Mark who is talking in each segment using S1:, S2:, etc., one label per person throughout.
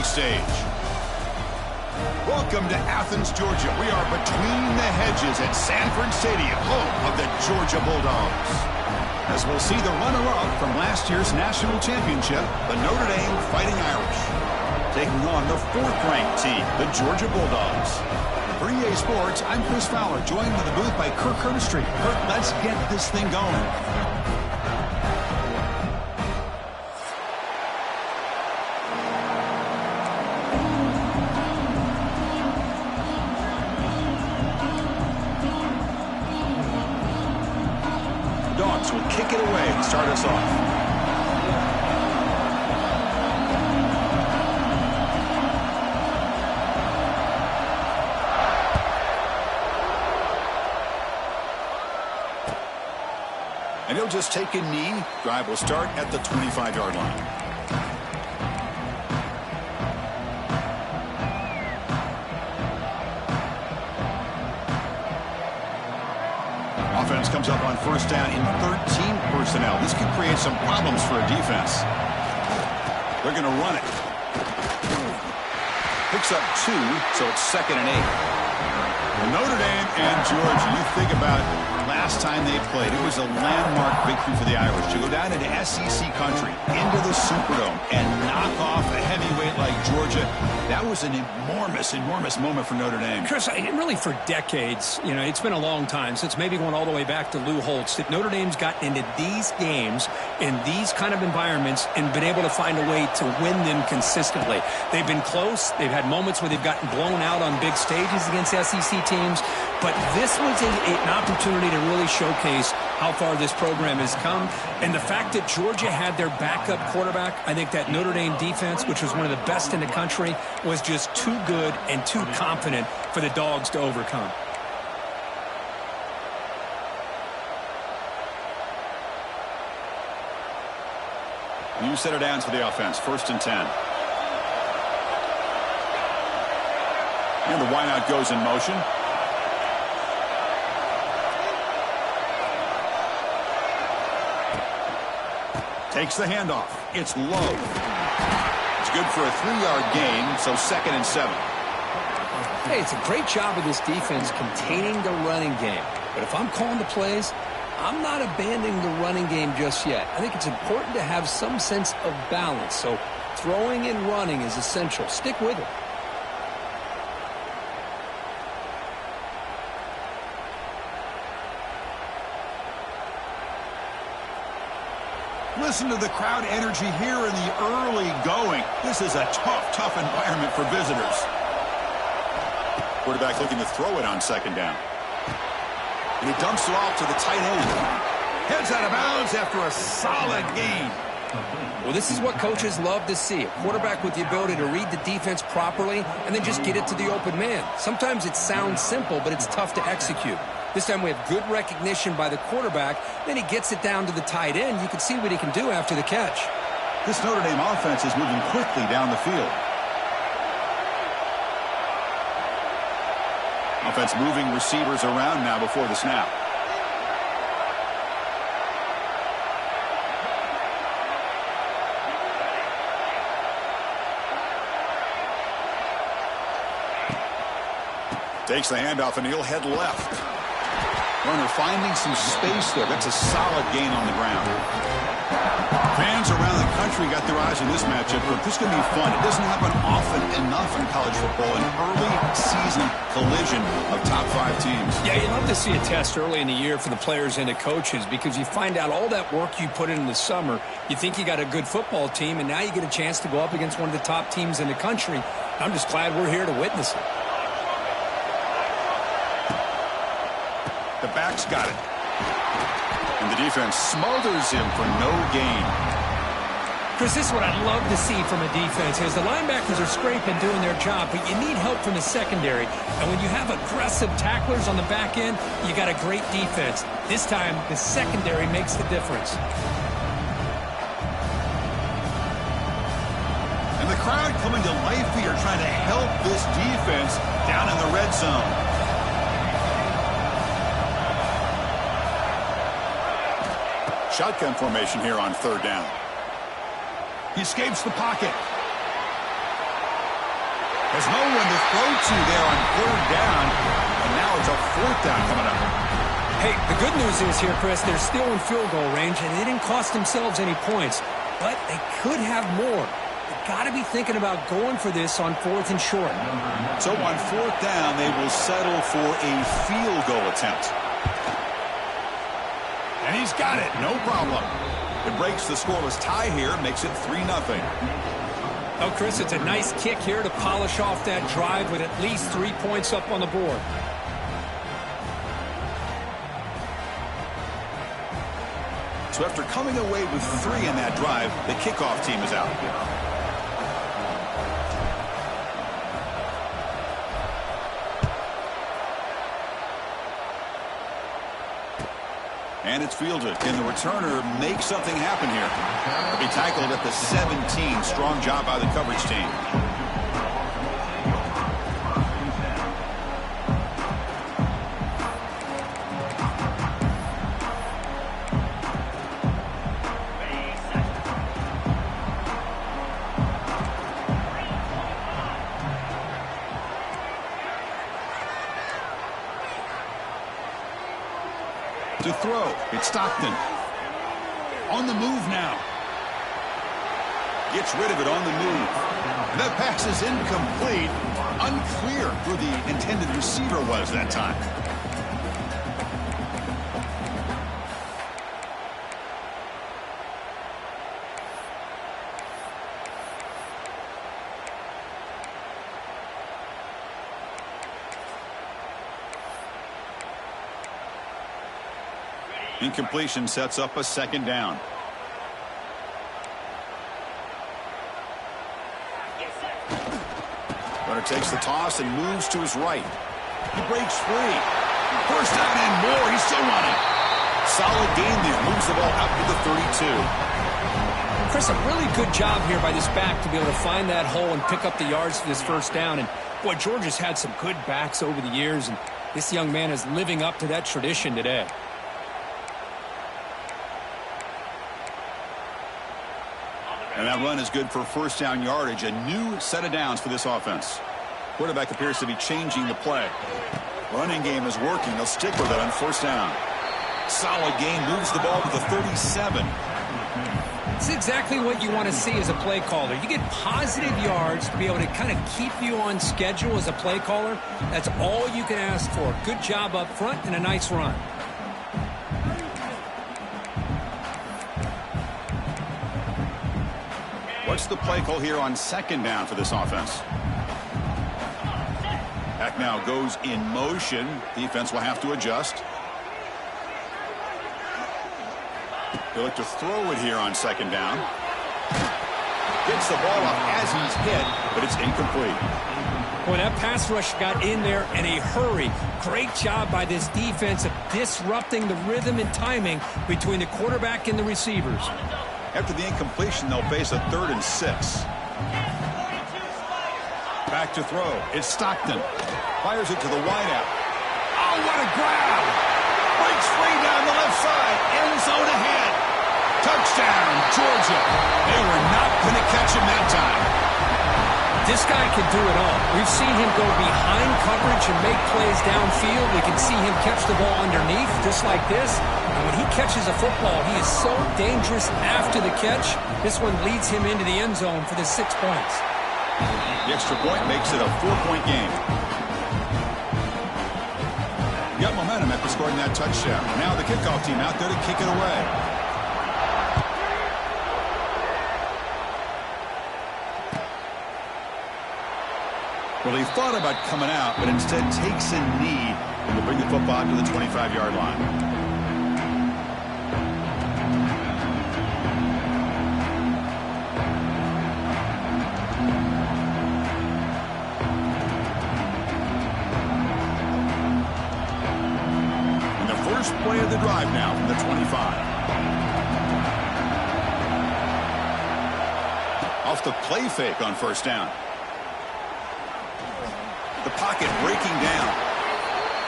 S1: stage. Welcome to Athens, Georgia. We are between the hedges at Sanford Stadium, home of the Georgia Bulldogs. As we'll see the runner-up from last year's national championship, the Notre Dame Fighting Irish, taking on the fourth-ranked team, the Georgia Bulldogs. For EA Sports, I'm Chris Fowler, joined in the booth by Kirk Herbstreit. Kirk, let's get this thing going. Dogs will kick it away and start us off. And he'll just take a knee. Drive will start at the 25-yard line. Offense comes up on first down in 13 personnel. This could create some problems for a defense. They're going to run it. Picks up 2, so it's 2nd and 8. Well, Notre Dame and Georgia, you think about last time they played, it was a landmark victory for the Irish to go down into SEC country, into the Superdome, and knock off a heavyweight like Georgia. That was an enormous moment for Notre Dame.
S2: Chris, really for decades, it's been a long time, since maybe going all the way back to Lou Holtz, that Notre Dame's gotten into these games in these kind of environments and been able to find a way to win them consistently. They've been close. They've had moments where they've gotten blown out on big stages against SEC teams, but this was an opportunity to really showcase how far this program has come. And the fact that Georgia had their backup quarterback, I think that Notre Dame defense, which was one of the best in the country, was just too good and too confident for the Dogs to overcome.
S1: New set of downs for the offense, 1st and 10. And the wideout goes in motion. Takes the handoff. It's low. It's good for a 3-yard gain, so 2nd and 7.
S2: Hey, it's a great job of this defense containing the running game. But if I'm calling the plays, I'm not abandoning the running game just yet. I think it's important to have some sense of balance. So throwing and running is essential. Stick with it.
S1: Listen to the crowd energy here in the early going. This is a tough environment for visitors. Quarterback looking to throw it on 2nd down. And he dumps it off to the tight end. Heads out of bounds after a solid gain.
S2: Well, this is what coaches love to see. A quarterback with the ability to read the defense properly and then just get it to the open man. Sometimes it sounds simple, but it's tough to execute. This time we have good recognition by the quarterback. Then he gets it down to the tight end. You can see what he can do after the catch.
S1: This Notre Dame offense is moving quickly down the field. Offense moving receivers around now before the snap. Takes the handoff and he'll head left. Runner finding some space there. That's a solid gain on the ground. Fans around the country got their eyes on this matchup, but this is going to be fun. It doesn't happen often enough in college football, an early season collision of top 5 teams.
S2: Yeah, you'd love to see a test early in the year for the players and the coaches, because you find out all that work you put in the summer. You think you got a good football team, and now you get a chance to go up against one of the top teams in the country. I'm just glad we're here to witness it.
S1: The back's got it. And the defense smothers him for no gain.
S2: Chris, this is what I'd love to see from a defense, is the linebackers are scraping, doing their job, but you need help from the secondary. And when you have aggressive tacklers on the back end, you got a great defense. This time, the secondary makes the difference.
S1: And the crowd coming to life here, trying to help this defense down in the red zone. Shotgun formation here on 3rd down. He escapes the pocket. There's no one to throw to there on third down, and now it's a fourth down coming up.
S2: Hey, the good news is here, Chris, they're still in field goal range, and they didn't cost themselves any points, but they could have more. They've got to be thinking about going for this on fourth and short.
S1: So on fourth down, they will settle for a field goal attempt. And he's got it, no problem. It breaks the scoreless tie here, makes it 3-0.
S2: Oh, Chris, it's a nice kick here to polish off that drive with at least 3 points up on the board.
S1: So after coming away with 3 in that drive, the kickoff team is out. And it's fielded. Can the returner make something happen here? He'll be tackled at the 17. Strong job by the coverage team. To throw, it's Stockton. On the move now. Gets rid of it on the move. And that pass is incomplete. Unclear who the intended receiver was that time. Incompletion sets up a second down. Runner takes the toss and moves to his right. He breaks free. First down and more. He's still running. Solid gain there. Moves the ball out to the 32.
S2: Chris, a really good job here by this back to be able to find that hole and pick up the yards for this first down. And, boy, Georgia's had some good backs over the years, and this young man is living up to that tradition today.
S1: And that run is good for first down yardage. A new set of downs for this offense. Quarterback appears to be changing the play. Running game is working. They'll stick with it on first down. Solid gain. Moves the ball to the 37.
S2: It's exactly what you want to see as a play caller. You get positive yards to be able to kind of keep you on schedule as a play caller. That's all you can ask for. Good job up front and a nice run.
S1: What's the play call here on second down for this offense? Back now goes in motion. Defense will have to adjust. They look to throw it here on second down. Gets the ball off as he's hit, but it's incomplete.
S2: Well, that pass rush got in there in a hurry. Great job by this defense of disrupting the rhythm and timing between the quarterback and the receivers.
S1: After the incompletion, they'll face a 3rd and 6. Back to throw. It's Stockton. Fires it to the wideout. Oh, what a grab! Breaks free down the left side. End zone ahead. Touchdown, Georgia. They were not going to catch him that time.
S2: This guy can do it all. We've seen him go behind coverage and make plays downfield. We can see him catch the ball underneath, just like this. And when he catches a football, he is so dangerous after the catch. This one leads him into the end zone for the 6 points.
S1: The extra point makes it a 4-point game. Got momentum after scoring that touchdown. Now the kickoff team out there to kick it away. Well, he thought about coming out, but instead takes a knee and will bring the football to the 25-yard line. And the first play of the drive now from the 25. Off the play fake on first down. The pocket breaking down.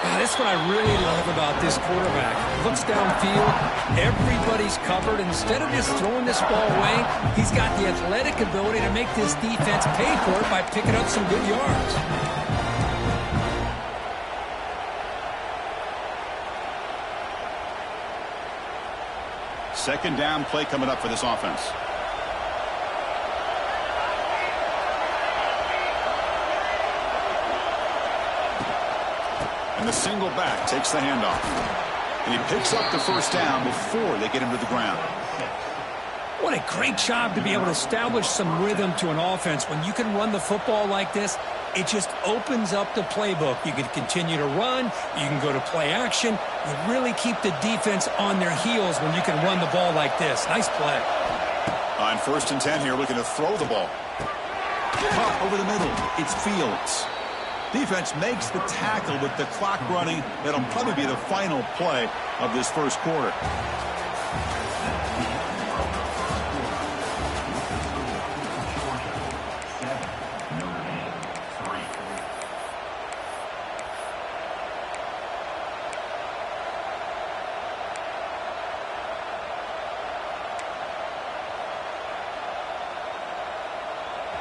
S2: That's what I really love about this quarterback. Looks downfield, everybody's covered. Instead of just throwing this ball away, he's got the athletic ability to make this defense pay for it by picking up some good yards.
S1: Second down play coming up for this offense. And the single back takes the handoff. And he picks up the first down before they get him to the ground.
S2: What a great job to be able to establish some rhythm to an offense. When you can run the football like this, it just opens up the playbook. You can continue to run. You can go to play action. You really keep the defense on their heels when you can run the ball like this. Nice play.
S1: On 1st and 10 here, looking to throw the ball. Pop over the middle. It's Fields. Defense makes the tackle with the clock running. That'll probably be the final play of this first quarter.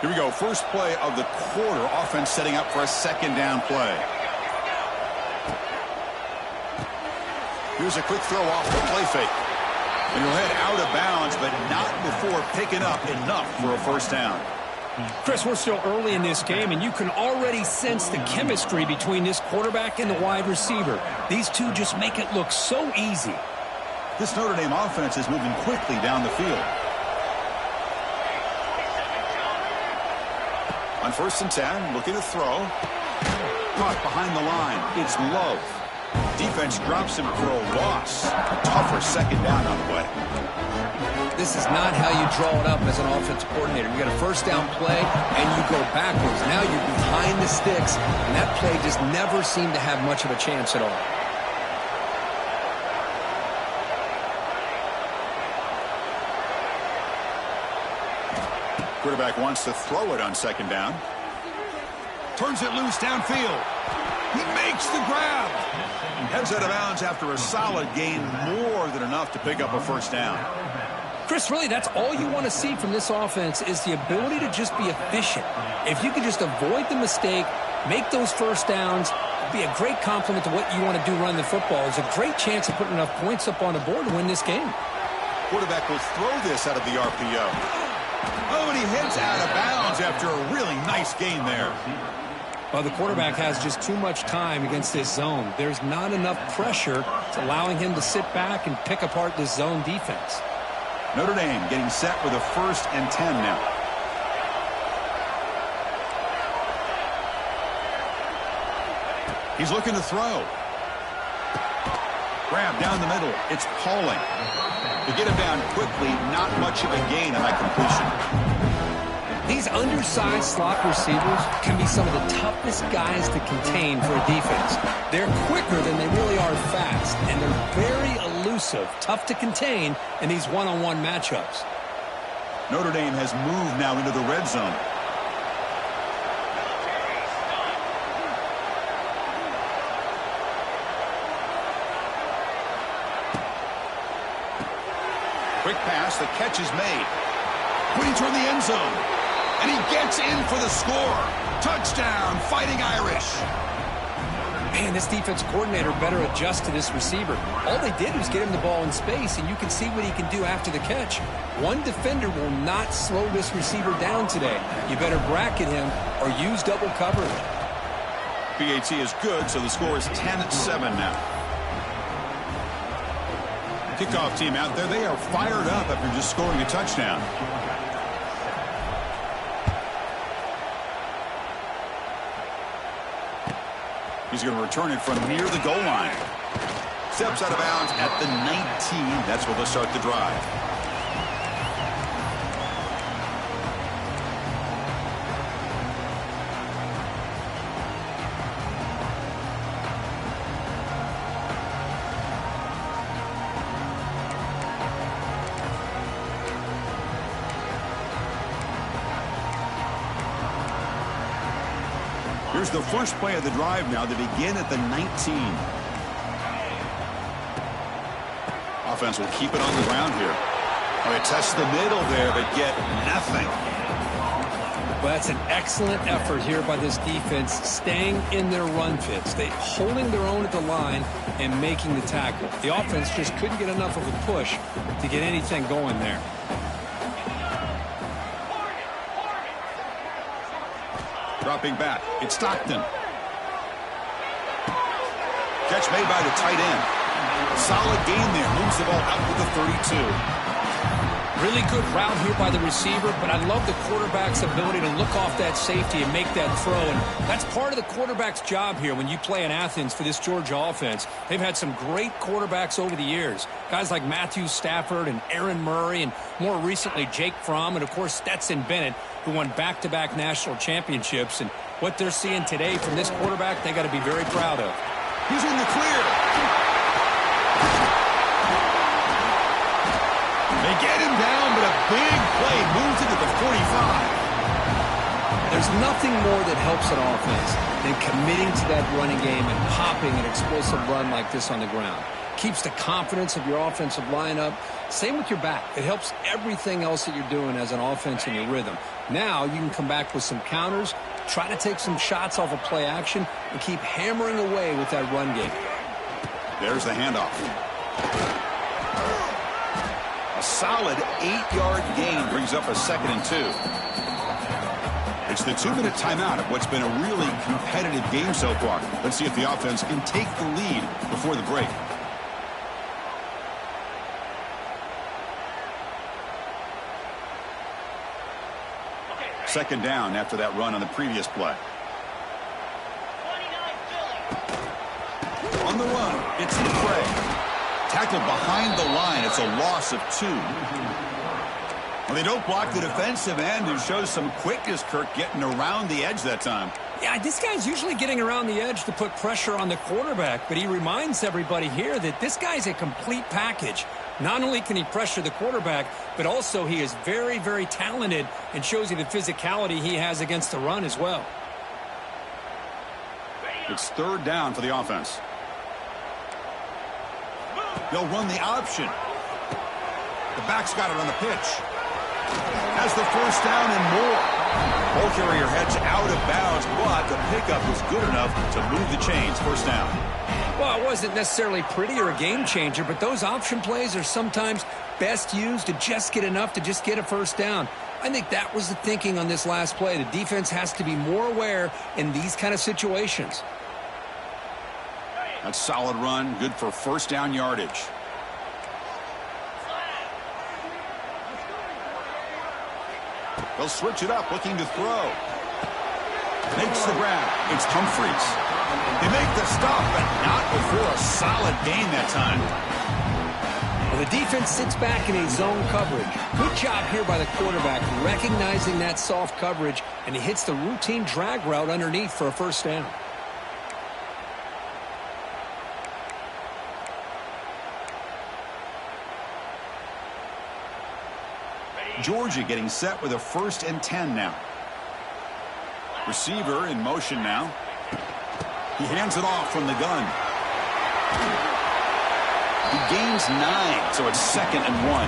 S1: Here we go. First play of the quarter. Offense setting up for a second down play. Here's a quick throw off the play fake. And he'll head out of bounds, but not before picking up enough for a first down.
S2: Chris, we're still early in this game, and you can already sense the chemistry between this quarterback and the wide receiver. These two just make it look so easy.
S1: This Notre Dame offense is moving quickly down the field. On 1st and 10, looking to throw. Caught behind the line. It's Love. Defense drops him for a loss. A tougher second down on the way.
S3: This is not how you draw it up as an offensive coordinator. You got a first down play, and you go backwards. Now you're behind the sticks, and that play just never seemed to have much of a chance at all.
S1: Quarterback wants to throw it on second down. Turns it loose downfield. He makes the grab. Heads out of bounds after a solid gain, more than enough to pick up a first down.
S2: Chris, really, that's all you want to see from this offense is the ability to just be efficient. If you can just avoid the mistake, make those first downs, be a great compliment to what you want to do running the football. It's a great chance of putting enough points up on the board to win this game.
S1: Quarterback will throw this out of the RPO. Oh, and he heads out of bounds after a really nice gain there.
S2: Well, the quarterback has just too much time against this zone. There's not enough pressure to allowing him to sit back and pick apart this zone defense.
S1: Notre Dame getting set with a 1st and 10 now. He's looking to throw. Grab down the middle. It's Pauling. To get him down quickly, not much of a gain on that completion.
S2: These undersized slot receivers can be some of the toughest guys to contain for a defense. They're quicker than they really are fast, and they're very elusive, tough to contain in these one-on-one matchups.
S1: Notre Dame has moved now into the red zone. Quick pass, the catch is made. Putting toward the end zone. And he gets in for the score. Touchdown, Fighting Irish.
S2: Man, this defense coordinator better adjust to this receiver. All they did was get him the ball in space, and you can see what he can do after the catch. One defender will not slow this receiver down today. You better bracket him or use double coverage.
S1: PAT is good, so the score is 10-7 now. Kickoff team out there, they are fired up after just scoring a touchdown. He's going to return it from near the goal line. Steps out of bounds at the 19. That's where they'll start the drive. Here's the first play of the drive now. They begin at the 19. Offense will keep it on the ground here. Oh, they test the middle there, but get nothing.
S2: Well, that's an excellent effort here by this defense, staying in their run fits. They holding their own at the line and making the tackle. The offense just couldn't get enough of a push to get anything going there.
S1: Dropping back, it's Stockton. Catch made by the tight end. Solid gain there, moves the ball out to the 32.
S2: Really good route here by the receiver, but I love the quarterback's ability to look off that safety and make that throw. And that's part of the quarterback's job here when you play in Athens for this Georgia offense. They've had some great quarterbacks over the years. Guys like Matthew Stafford and Aaron Murray and more recently Jake Fromm and, of course, Stetson Bennett, who won back-to-back national championships. And what they're seeing today from this quarterback, they got to be very proud of.
S1: He's in the clear. They get him down, but a big play moves it to the 45.
S2: There's nothing more that helps an offense than committing to that running game and popping an explosive run like this on the ground. Keeps the confidence of your offensive lineup. Same with your back. It helps everything else that you're doing as an offense in your rhythm. Now you can come back with some counters, try to take some shots off of play action, and keep hammering away with that run game.
S1: There's the handoff. A solid 8-yard gain brings up a 2nd and 2. It's the 2-minute timeout of what's been a really competitive game so far. Let's see if the offense can take the lead before the break. Second down after that run on the previous play. On the run, it's McCray. Tackled behind the line. It's a loss of 2. Well, they don't block the defensive end, who shows some quickness, Kirk, getting around the edge that time.
S2: Yeah, this guy's usually getting around the edge to put pressure on the quarterback, but he reminds everybody here that this guy's a complete package. Not only can he pressure the quarterback, but also he is very, very talented and shows you the physicality he has against the run as well.
S1: It's 3rd down for the offense. They'll run the option. The back's got it on the pitch. Has the first down and more. Ball carrier heads out of bounds, but the pickup was good enough to move the chains. First down.
S2: Well, it wasn't necessarily pretty or a game changer, but those option plays are sometimes best used to just get enough to just get a first down. I think that was the thinking on this last play. The defense has to be more aware in these kind of situations.
S1: That's solid run, good for first down yardage. They'll switch it up, looking to throw. Makes the grab. It's Humphreys. They make the stop, but not before a solid gain that time.
S2: Well, the defense sits back in a zone coverage. Good job here by the quarterback, recognizing that soft coverage, and he hits the routine drag route underneath for a first down.
S1: Georgia getting set with a 1st and 10 now. Receiver in motion now. He hands it off from the gun. He gains 9, so it's 2nd and 1.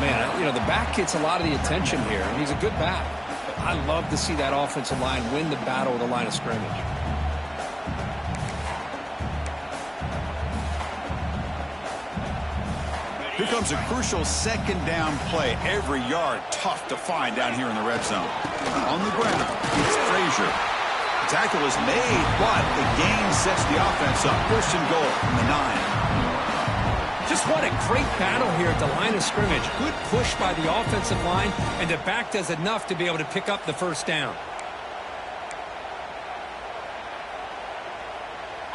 S2: Man, you know, the back gets a lot of the attention here, and he's a good back. But I love to see that offensive line win the battle of the line of scrimmage.
S1: Here comes a crucial 2nd down play. Every yard tough to find down here in the red zone. On the ground, it's Frazier. Tackle is made, but the gain sets the offense up. First and goal from the 9.
S2: Just what a great battle here at the line of scrimmage. Good push by the offensive line, and the back does enough to be able to pick up the first down.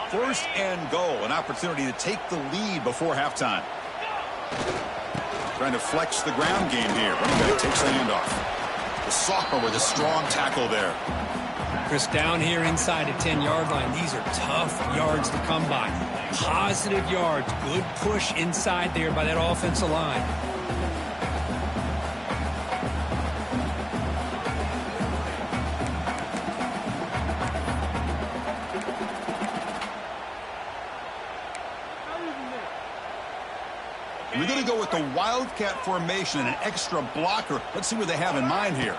S1: First and goal, an opportunity to take the lead before halftime. Trying to flex the ground game here. Running back takes the handoff. The sophomore with a strong tackle there.
S2: Chris, down here inside the 10-yard line, these are tough yards to come by. Positive yards. Good push inside there by that offensive line.
S1: the Wildcat formation and an extra blocker. Let's see what they have in mind here.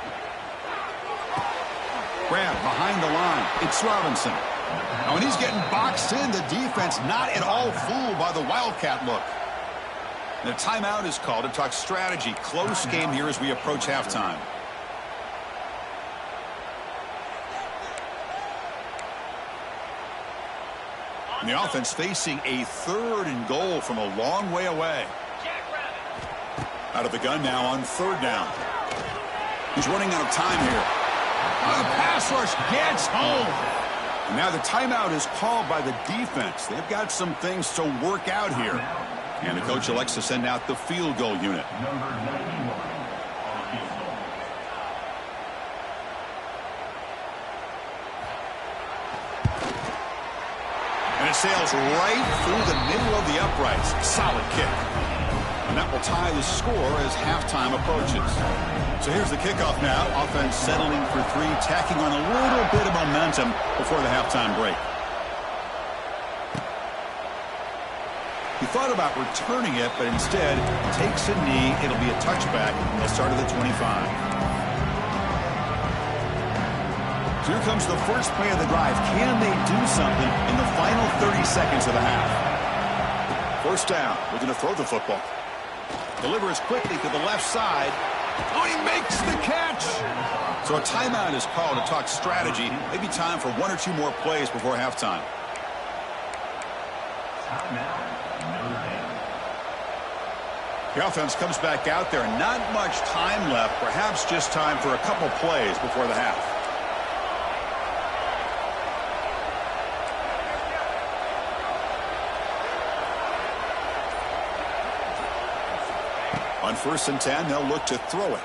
S1: Grab behind the line. It's Robinson. Now, when he's getting boxed in, the defense not at all fooled by the Wildcat look. The timeout is called to talk strategy. Close game here as we approach halftime. And the offense facing a 3rd and goal from a long way away. Out of the gun now on 3rd down. He's running out of time here. The pass rush gets home. And now the timeout is called by the defense. They've got some things to work out here. And the coach elects to send out the field goal unit. And it sails right through the middle of the uprights. Solid kick. And that will tie the score as halftime approaches. So here's the kickoff now. Offense settling for 3, tacking on a little bit of momentum before the halftime break. He thought about returning it, but instead takes a knee. It'll be a touchback. They'll start at the 25. So here comes the first play of the drive. Can they do something in the final 30 seconds of the half? First down. We're going to throw the football. Delivers quickly to the left side. Oh, he makes the catch. So a timeout is called to talk strategy. Maybe time for 1 or 2 more plays before halftime. The offense comes back out there. Not much time left. Perhaps just time for a couple plays before the half. On 1st and 10, they'll look to throw it.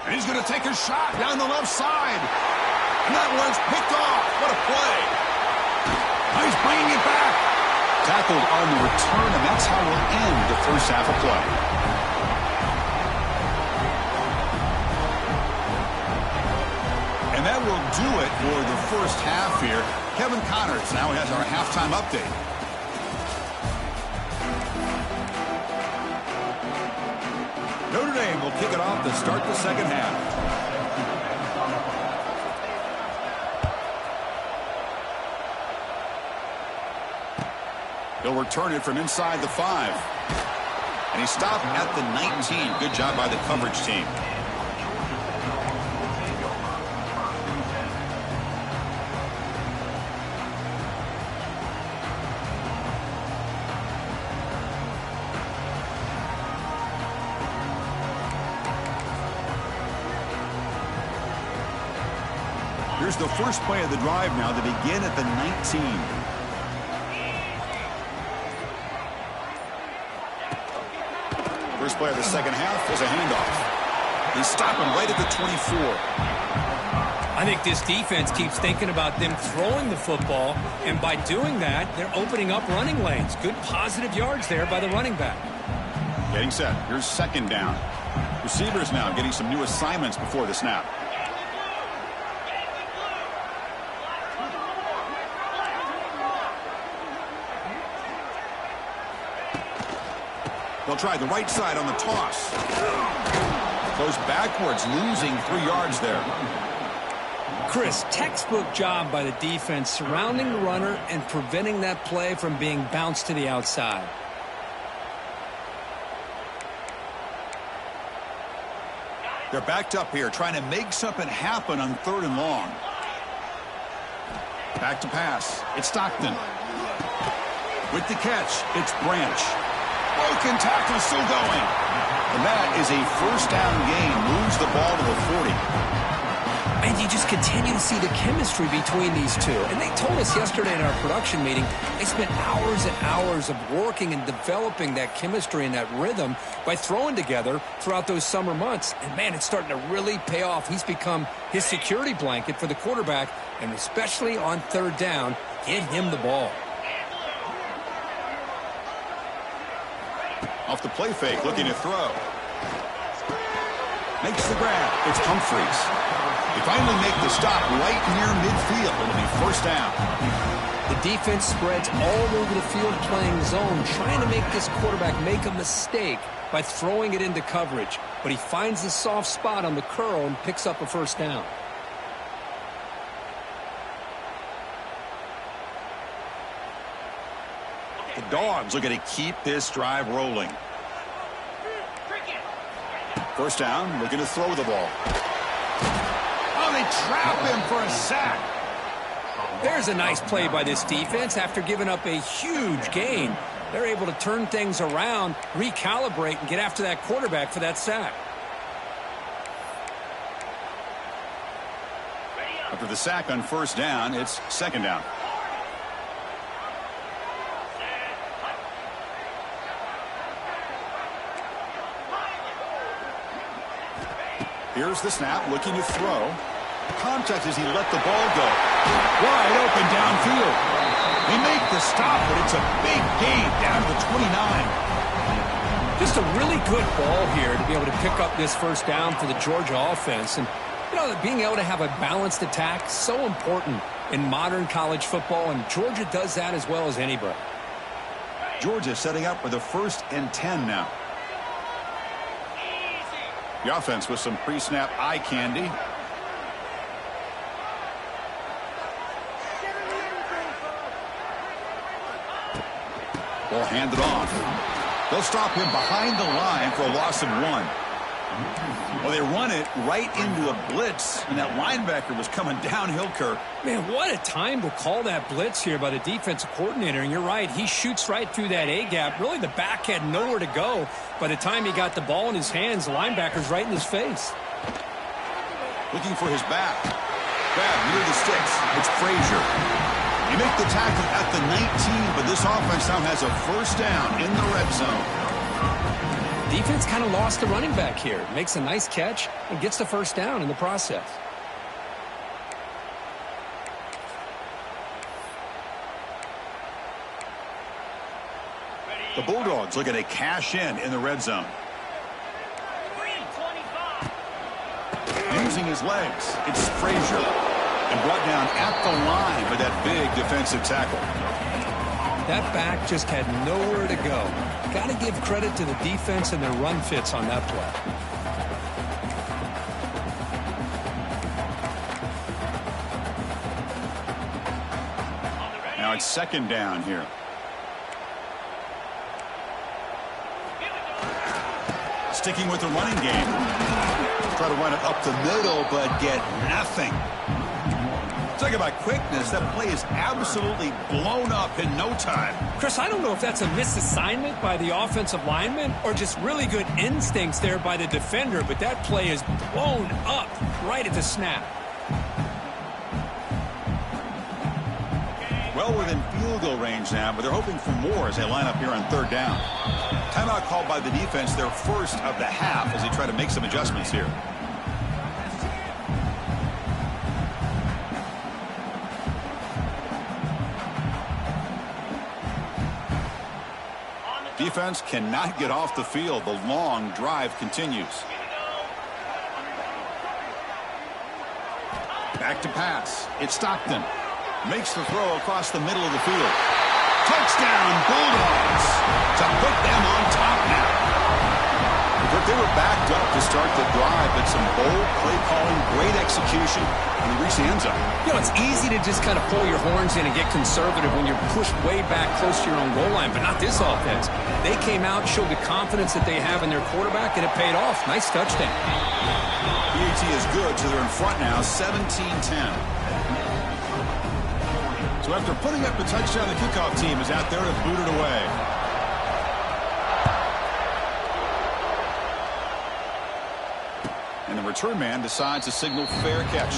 S1: And he's going to take a shot down the left side. And that one's picked off. What a play. He's bringing it back. Tackled on the return, and that's how we'll end the first half of play. And that will do it for the first half here. Kevin Connors now has our halftime update. Notre Dame will kick it off to start the second half. He'll return it from inside the 5. And he stopped at the 19. Good job by the coverage team. Here's the first play of the drive now to begin at the 19. First play of the second half is a handoff. They stop him right at the 24.
S2: I think this defense keeps thinking about them throwing the football, and by doing that, they're opening up running lanes. Good positive yards there by the running back.
S1: Getting set. Here's 2nd down. Receivers now getting some new assignments before the snap. They'll try the right side on the toss. Goes backwards, losing 3 yards there.
S2: Chris, textbook job by the defense surrounding the runner and preventing that play from being bounced to the outside.
S1: They're backed up here, trying to make something happen on 3rd and long. Back to pass. It's Stockton. With the catch, it's Branch. Broken tackle, still going. And that is a first down gain. Moves the ball to the 40.
S2: And you just continue to see the chemistry between these two. And they told us yesterday in our production meeting, they spent hours and hours of working and developing that chemistry and that rhythm by throwing together throughout those summer months. And, man, it's starting to really pay off. He's become his security blanket for the quarterback, and especially on 3rd down, get him the ball.
S1: Off the play fake, looking to throw. Makes the grab. It's Humphreys. They finally make the stop right near midfield. It'll be first down.
S3: The defense spreads all over the field playing zone, trying to make this quarterback make a mistake by throwing it into coverage. But he finds the soft spot on the curl and picks up a first down.
S1: The Dogs looking to keep this drive rolling. First down, looking to throw the ball. Oh, they trap him for a sack.
S2: There's a nice play by this defense after giving up a huge gain. They're able to turn things around, recalibrate, and get after that quarterback for that sack.
S1: After the sack on first down, it's second down. Here's the snap, looking to throw. Contact as he let the ball go. Wide open downfield. They make the stop, but it's a big gain down to the 29.
S2: Just a really good ball here to be able to pick up this first down for the Georgia offense. And, you know, being able to have a balanced attack, so important in modern college football, and Georgia does that as well as anybody.
S1: Georgia setting up with a 1st and 10 now. The offense with some pre-snap eye candy. Ball handed off. They'll stop him behind the line for a loss of 1. Well, they run it right into a blitz, and that linebacker was coming downhill, Kirk.
S2: Man, what a time to call that blitz here by the defensive coordinator. And you're right, he shoots right through that A-gap. Really, the back had nowhere to go. By the time he got the ball in his hands, the linebacker's right in his face.
S1: Looking for his back. Grab near the sticks. It's Frazier. You make the tackle at the 19, but this offense now has a first down in the red zone.
S2: Defense kind of lost the running back here. Makes a nice catch and gets the first down in the process.
S1: The Bulldogs looking to cash in the red zone. Using his legs, it's Frazier. And brought down at the line with that big defensive tackle.
S2: That back just had nowhere to go. Got to give credit to the defense and their run fits on that play.
S1: Now it's second down here. Sticking with the running game. Try to run it up the middle, but get nothing. Talk about quickness. That play is absolutely blown up in no time.
S2: Chris, I don't know if that's a misassignment by the offensive lineman or just really good instincts there by the defender, but that play is blown up right at the snap.
S1: Well within field goal range now, but they're hoping for more as they line up here on third down. Timeout called by the defense, their first of the half as they try to make some adjustments here. Defense cannot get off the field. The long drive continues. Back to pass. It's Stockton. Makes the throw across the middle of the field. Touchdown, Bulldogs, to put them on top now. They were backed up to start the drive, but some bold play calling, great execution, and they reached the end zone.
S2: You know, it's easy to just kind of pull your horns in and get conservative when you're pushed way back close to your own goal line, but not this offense. They came out, showed the confidence that they have in their quarterback, and it paid off. Nice touchdown.
S1: PAT is good, so they're in front now, 17-10. So after putting up the touchdown, the kickoff team is out there to boot it away. And the return man decides to signal fair catch.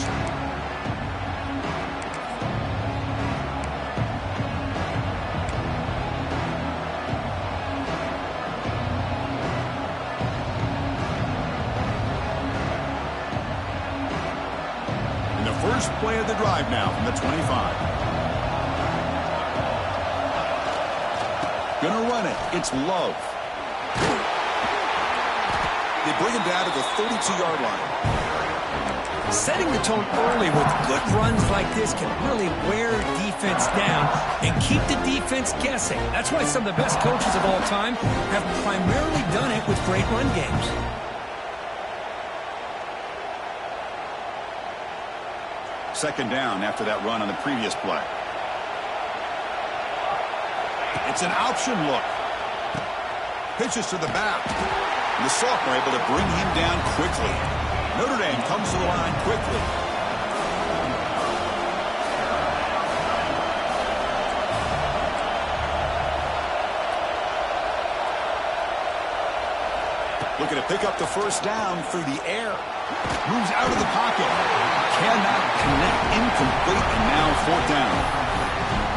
S1: And the first play of the drive now from the 25. Gonna run it. It's Love. They bring him down to the 32-yard line.
S2: Setting the tone early with good runs like this can really wear defense down and keep the defense guessing. That's why some of the best coaches of all time have primarily done it with great run games.
S1: Second down after that run on the previous play. It's an option look. Pitches to the back. And the sophomore able to bring him down quickly. Notre Dame comes to the line quickly. Looking to pick up the first down through the air. Moves out of the pocket. Cannot connect. Incomplete, and now fourth down.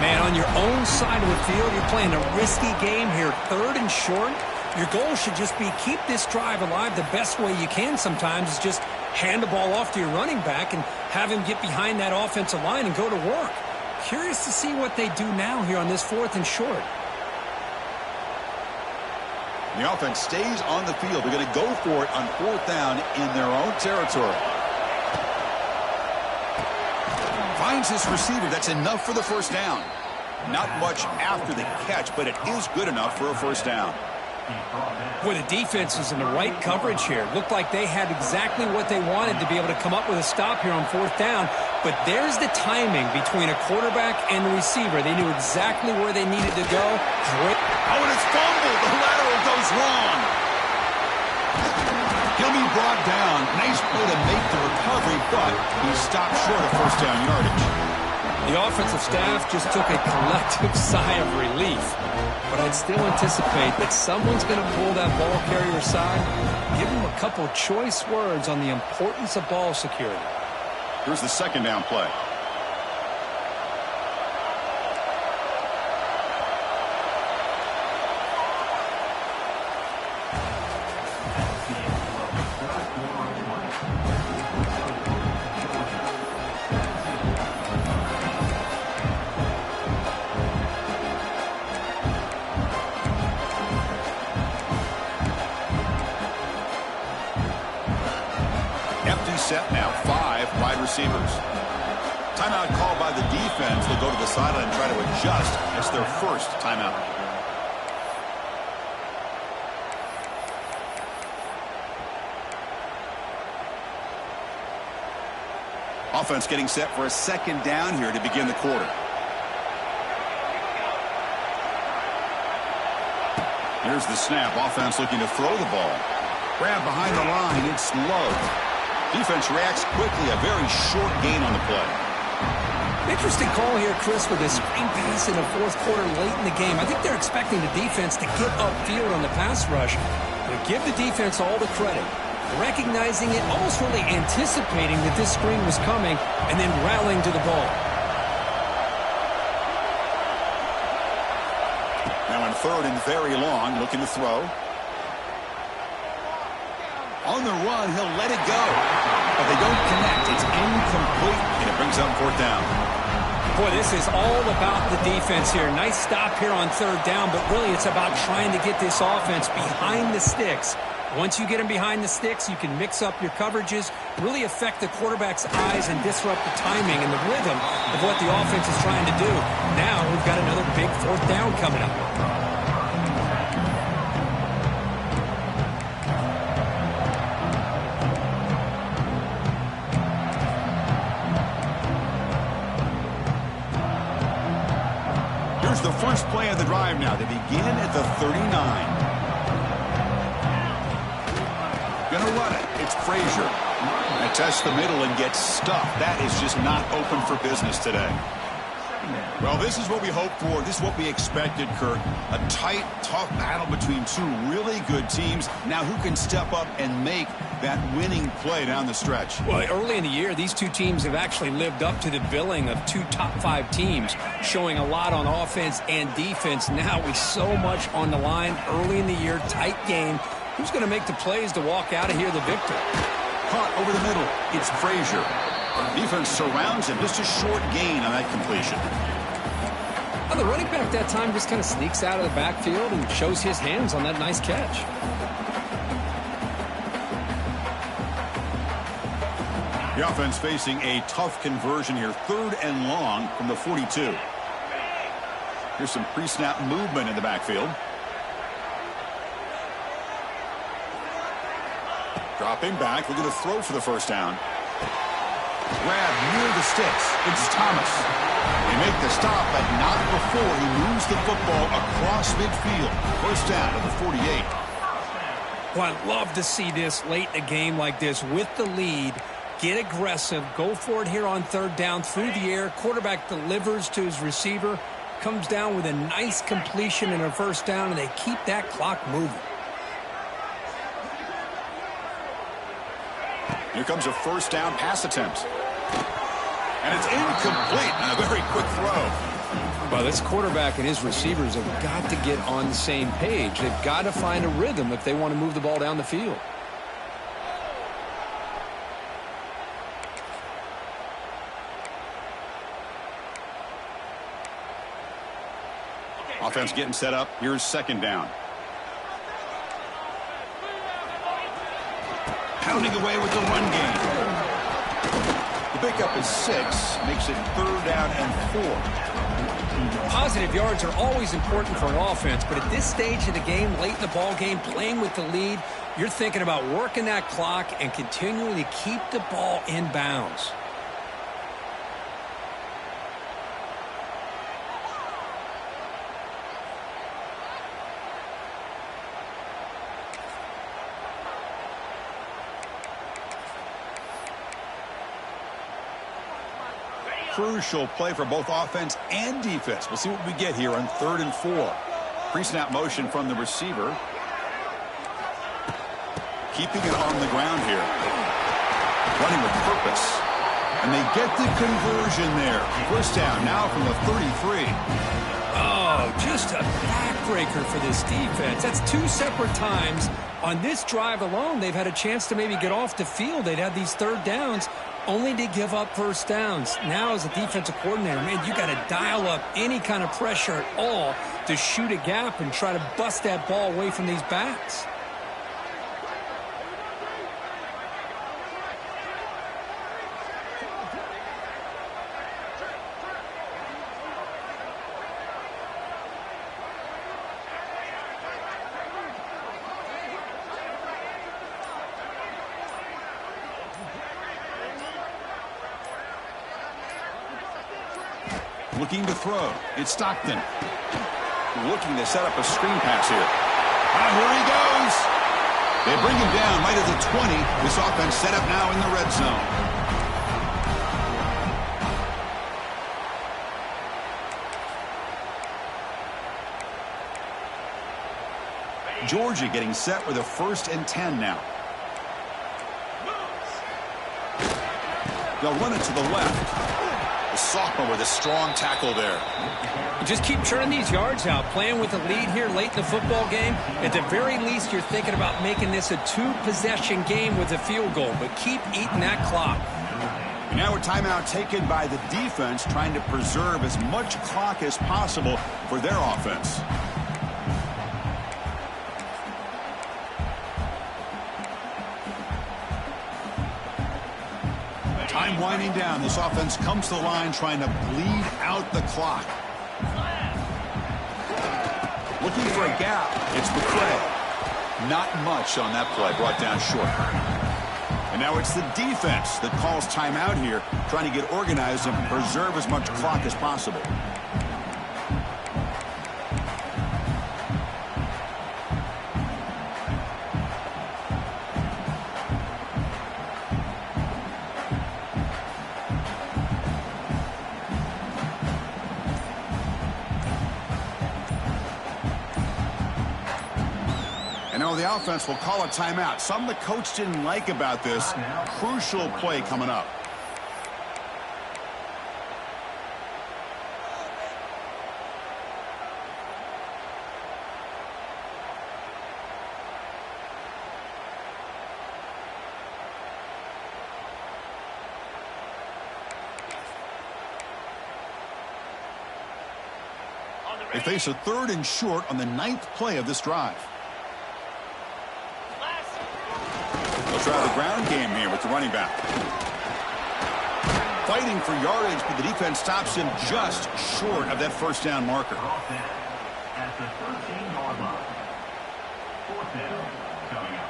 S2: Man, on your own side of the field, you're playing a risky game here. Third and short. Your goal should just be keep this drive alive the best way you can sometimes is just hand the ball off to your running back and have him get behind that offensive line and go to work. Curious to see what they do now here on this fourth and short.
S1: The offense stays on the field. They're going to go for it on fourth down in their own territory. Finds his receiver. That's enough for the first down. Not much after the catch, but it is good enough for a first down.
S2: Boy, the defense is in the right coverage here. Looked like they had exactly what they wanted to be able to come up with a stop here on fourth down. But there's the timing between a quarterback and the receiver. They knew exactly where they needed to go. Great.
S1: Oh, and it's fumbled. The lateral goes wrong. He'll be brought down. Nice play to make the recovery, but he stopped short of first down yardage.
S2: The offensive staff just took a collective sigh of relief. But I'd still anticipate that someone's going to pull that ball carrier aside, give him a couple choice words on the importance of ball security.
S1: Here's the second down play. Set now, 5 wide receivers. Timeout called by the defense. They'll go to the sideline and try to adjust. It's their first timeout. Offense getting set for a second down here to begin the quarter. Here's the snap. Offense looking to throw the ball. Grab behind the line. It's low. Defense reacts quickly. A very short gain on the play.
S2: Interesting call here, Chris, with a screen pass in the fourth quarter late in the game. I think they're expecting the defense to get upfield on the pass rush. But give the defense all the credit. Recognizing it, almost really anticipating that this screen was coming, and then rallying to the ball.
S1: Now in third and very long, looking to throw. On the run, he'll let it go. But they don't connect. It's incomplete, and it brings up fourth down.
S2: Boy, this is all about the defense here. Nice stop here on third down, but really it's about trying to get this offense behind the sticks. Once you get them behind the sticks, you can mix up your coverages, really affect the quarterback's eyes and disrupt the timing and the rhythm of what the offense is trying to do. Now we've got another big fourth down coming up.
S1: Here's the first play of the drive now. They begin at the 39. Gonna run it. It's Frazier. And tests the middle and gets stuffed. That is just not open for business today. Well, this is what we hoped for. This is what we expected, Kurt. A tight, tough battle between two really good teams. Now who can step up and make that winning play down the stretch?
S2: Well, early in the year, these two teams have actually lived up to the billing of two top-5 teams, showing a lot on offense and defense. Now with so much on the line early in the year, tight game. Who's going to make the plays to walk out of here the victor?
S1: Caught over the middle. It's Frazier. Defense surrounds him. Just a short gain on that completion.
S2: Well, the running back that time just kind of sneaks out of the backfield and shows his hands on that nice catch.
S1: The offense facing a tough conversion here. 3rd and long from the 42. Here's some pre-snap movement in the backfield. Dropping back, looking to throw for the first down. Grab near the sticks. It's Thomas. They make the stop, but not before he moves the football across midfield. First down at the 48.
S2: Well, I'd love to see this late in a game like this with the lead. Get aggressive. Go for it here on 3rd down through the air. Quarterback delivers to his receiver. Comes down with a nice completion and a first down, and they keep that clock moving.
S1: Here comes a first down pass attempt. And it's incomplete on a very quick throw.
S3: Well, this quarterback and his receivers have got to get on the same page. They've got to find a rhythm if they want to move the ball down the field.
S1: Offense getting set up. Here's 2nd down. Pounding away with the run game. The pickup is 6. Makes it 3rd down and 4.
S2: Positive yards are always important for an offense, but at this stage of the game, late in the ball game, playing with the lead, you're thinking about working that clock and continuing to keep the ball in bounds.
S1: Crucial play for both offense and defense. We'll see what we get here on 3rd and 4. Pre-snap motion from the receiver. Keeping it on the ground here. Running with purpose. And they get the conversion there. First down now from the 33.
S2: Oh, just a backbreaker for this defense. That's 2 separate times. On this drive alone, they've had a chance to maybe get off the field. They'd had these 3rd downs, only to give up first downs. Now, as a defensive coordinator, man, you got to dial up any kind of pressure at all to shoot a gap and try to bust that ball away from these backs.
S1: Looking to throw. It's Stockton. Looking to set up a screen pass here. And here he goes. They bring him down right at the 20. This offense set up now in the red zone. Georgia getting set with a 1st and 10 now. They'll run it to the left. The sophomore with a strong tackle there.
S2: Just keep churning these yards out, playing with the lead here late in the football game. At the very least, you're thinking about making this a 2-possession game with a field goal, but keep eating that clock.
S1: Now a timeout taken by the defense, trying to preserve as much clock as possible for their offense. Time winding down. This offense comes to the line trying to bleed out the clock. Looking for a gap. It's McCray. Not much on that play. Brought down short. And now it's the defense that calls timeout here, trying to get organized and preserve as much clock as possible. The offense will call a timeout. Something the coach didn't like about this. Crucial play coming up. They face a 3rd and short on the 9th play of this drive. They'll try the ground game here with the running back. fighting for yardage, but the defense stops him just short of that first down marker.
S4: At the 13-yard line. Fourth down coming up.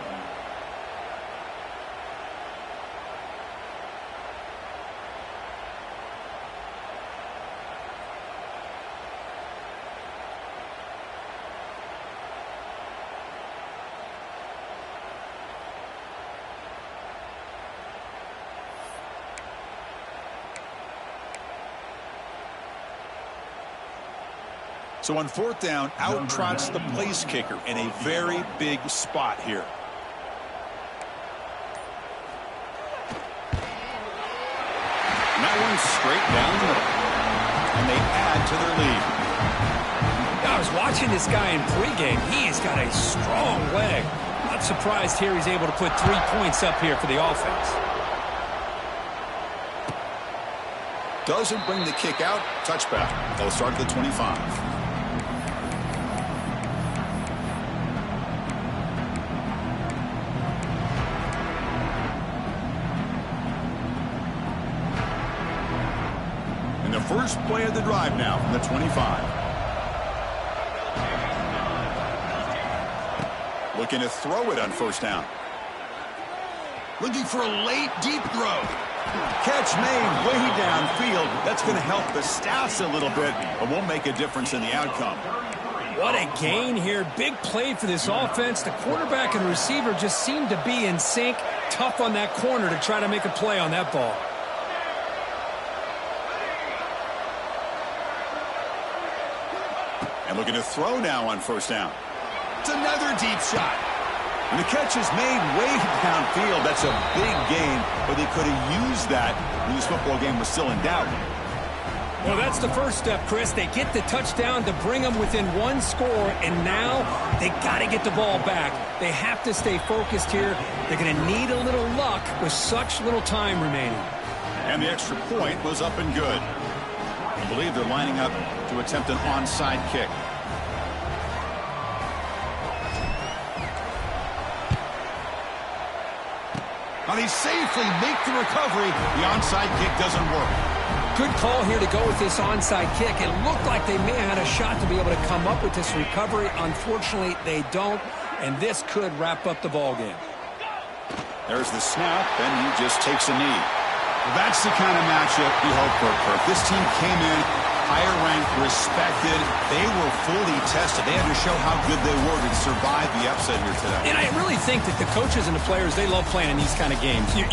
S1: So on fourth down, out trots the place kicker in a very big spot here. And that one's straight down the middle. And they add to their lead.
S2: I was watching this guy in pregame. He has got a strong leg. Not surprised here he's able to put 3 points up here for the offense.
S1: Doesn't bring the kick out. Touchback. They'll start at the 25. And the first play of the drive now from the 25. Looking to throw it on first down. Looking for a late, deep throw. Catch made way downfield. That's going to help the stats a little bit, but won't make a difference in the outcome.
S2: What a gain here. Big play for this offense. The quarterback and receiver just seem to be in sync. Tough on that corner to try to make a play on that ball.
S1: And looking to throw now on first down. It's another deep shot. And the catch is made way downfield. That's a big gain, but they could have used that when this football game was still in doubt.
S2: Well, that's the first step, Chris. They get the touchdown to bring them within one score, and now they got to get the ball back. They have to stay focused here. They're going to need a little luck with such little time remaining.
S1: And the extra point was up and good. I believe they're lining up to attempt an onside kick. Now they safely make the recovery. The onside kick doesn't work.
S2: Good call here to go with this onside kick. It looked like they may have had a shot to be able to come up with this recovery. Unfortunately, they don't, and this could wrap up the ball game.
S1: There's the snap, and he just takes a knee. Well, that's the kind of matchup we hope for, Kirk. This team came in higher ranked, respected. They were fully tested. They had to show how good they were to survive the upset here today.
S2: And I really think that the coaches and the players, they love playing in these kind of games. You